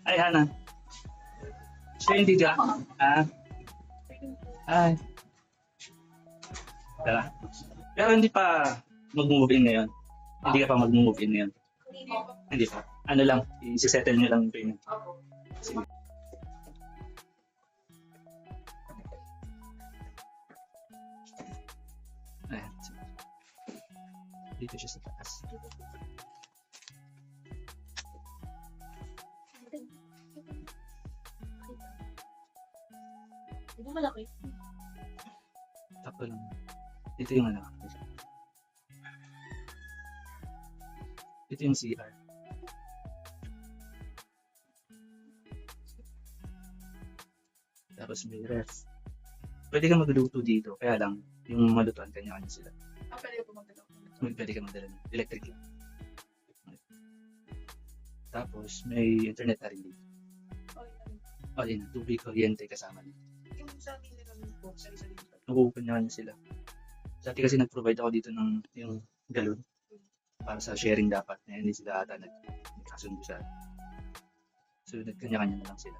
Ay, Hana. Siya yung titira. Ah, ay. Tara. Pero hindi pa mag-move in ngayon. Hindi ka pa mag-move in ngayon. Hindi pa. Ano lang, i-settle nyo lang yung payment. Sige. Ayan. Dito siya sa taas. Hindi malaki. Takto lang. Dito yung ano. Dito yung CR. Tapos may ref. Pwede ka magluto dito. Kaya lang, yung malutuan kanya-kanya sila. Pwede po magdala. Pwede ka magdala ng electric lang. Tapos may internet na rin dito. O din, tubig, kuryente kasama din. Yung sa amin na kami po, sari-sari. Nag-open kanya sila. Dati kasi nag-provide ako dito ng yung galon. Para sa sharing dapat. Na hindi sila ata nagkasundo sa. So nagkanya-kanya na lang sila.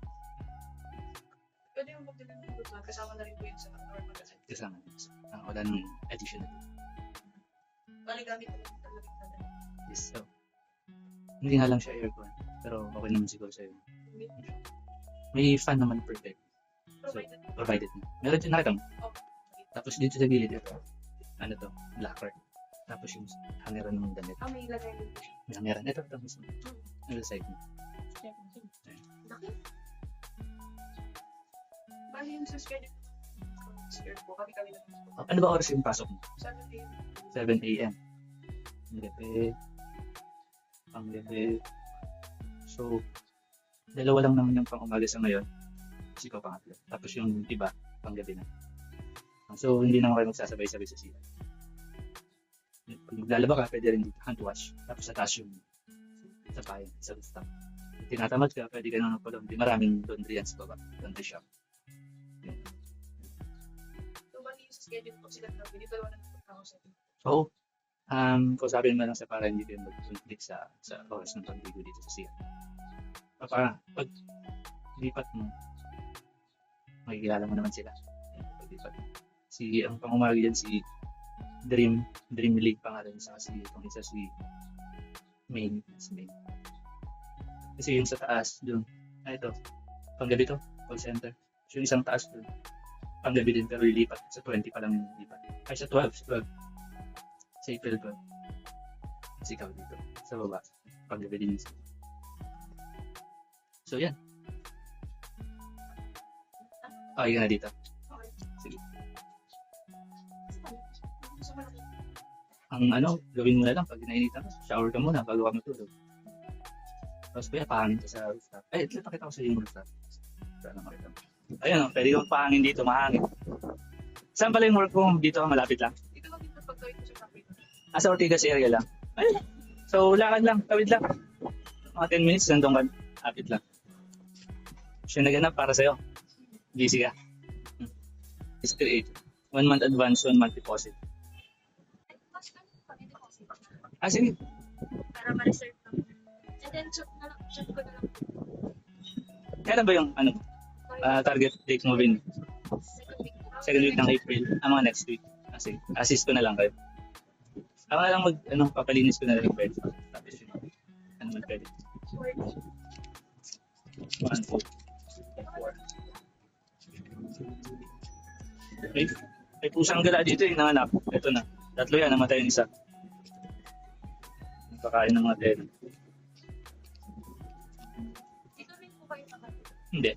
Pwede yung magdala ng luto. Kasama na rin po yun sa normal kasi. Kasama din. Wala nang additional. Bali gamit po talaga talaga. Yes, so. Hindi nga lang siya aircon. Pero okay naman siguro sa'yo. May fan naman per bed. So, provided na. Meron din nakita mo. Tapos dito sa gilid ito. Ano to? Lacquer. Tapos yung hangeran ng damit. Ah, may ilagay din po siya. May hangeran. Ito. Tapos ano sa side mo. Laki. Bali yung sa schedule. Schedule po. Kami lang. Ano ba oras yung pasok mo? 7 a.m. 7 a.m. Gabi. Panggabi. So, dalawa lang naman yung pang-umaga sa ngayon. Kasi ikaw pangatlo. Tapos yung iba, panggabi na. So, hindi na kayo magsasabay-sabay sa sila. Pag maglalaba ka, pwede rin dito hand wash. Tapos sa taas yung sa payan, sa rooftop. Kung tinatamad ka, pwede ka nang magpa-laundry. Maraming laundry yan sa baba. Laundry shop. So, bali yung sa schedule po sila na dito lang na ako sa Oo. Kausapin mo lang sa para hindi kayo mag-conflict sa oras ng pagbigo dito sa siya. Pag lipat mo, makikilala mo naman sila. Pag lipat mo. Ang pangumagi yan si Dream League pangalan sa kasi itong isa si Main. Kasi yung sa taas doon, ito, panggabi to, call center. So yung isang taas doon, panggabi din pero lilipat. Sa 20 pa lang yung lipat. Ay sa 12. Sa April 12. Kasi ikaw dito, sa baba, panggabi din yung So yan. Okay ka na dito. Sige. Ang gawin mo na lang pag nainitan mo, shower ka muna bago ka matulog. Tapos kaya pahangin ka sa rooftop. Ito pakita ko sa iyo yung rooftop. Sana makita mo. Ayun, pwede kang pahangin dito, mahangin. Saan pala yung work mo? Dito ka malapit lang? Dito lang dito pag gawin ko sa kapit. Sa Ortigas area lang. Ayun. So, lakad lang, tawid lang. Mga 10 minutes, nandun ka. Lapit lang. Siya naganap para sa'yo. Busy ka. It's create. 1 month advance, 1 month deposit. Sige. Para ma-reserve lang. And then, check ko na lang. Kailan ba yung target date mo in? Second week. Second week ng April. Mga next week. Sige. Assist ko na lang kayo. Ako na lang papalinis ko na lang yung bed. Tapos yun. Man pwede? 1, 2, 4. May pusang gala dito yung nanganap. Ito na. Tatlo yan. Namatay yung isa. Nagpakain ng mga tenant. Dito rin po kayo nakatulog. Hindi.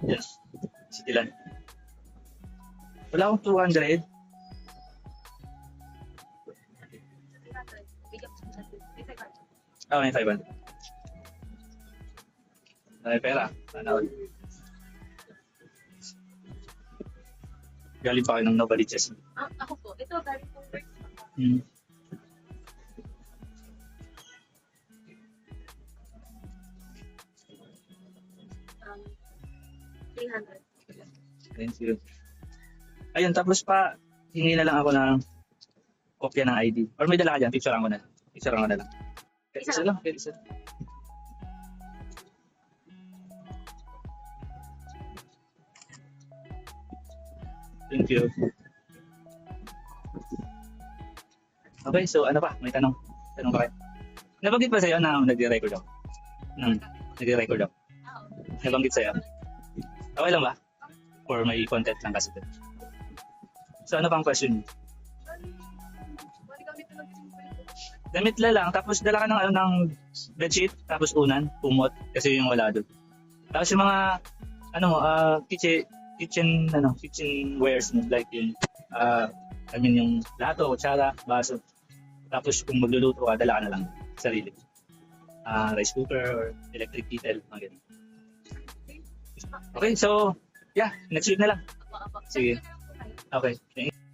Yes. Sitilan. Wala akong 200. May 500. May pera. Ano? Galing pa kayo ng Novaliches. Ako po. Ito, galing po work. 300. Thank you. Ayun, tapos pa, hingi na lang ako ng kopya ng ID. Or may dala ka dyan, picturean ko na lang. Picturean ko na lang. Isa lang, isa. Thank you. Okay, so ano pa? May tanong. Tanong pa kayo. Nabanggit ba sa'yo na nagre-record ako? Nagre-record ako. Nabanggit sa'yo? Okay lang ba? Or may content lang kasi. So ano pang question? Bali kami talaga yung pwede. Damit lang, tapos dala ka ng, ng bedsheet, tapos unan, kumot, kasi yung wala doon. Tapos yung mga, kitchen wares mo, like yung, yung plato, kutsara, baso. Tapos kung magluluto ka, dala ka na lang, sarili. Rice cooker or electric kettle, mga ganun. Okay, so, yeah, next week na lang. Apa-apa. Sige. Send ko na lang po kayo. Okay, thank you.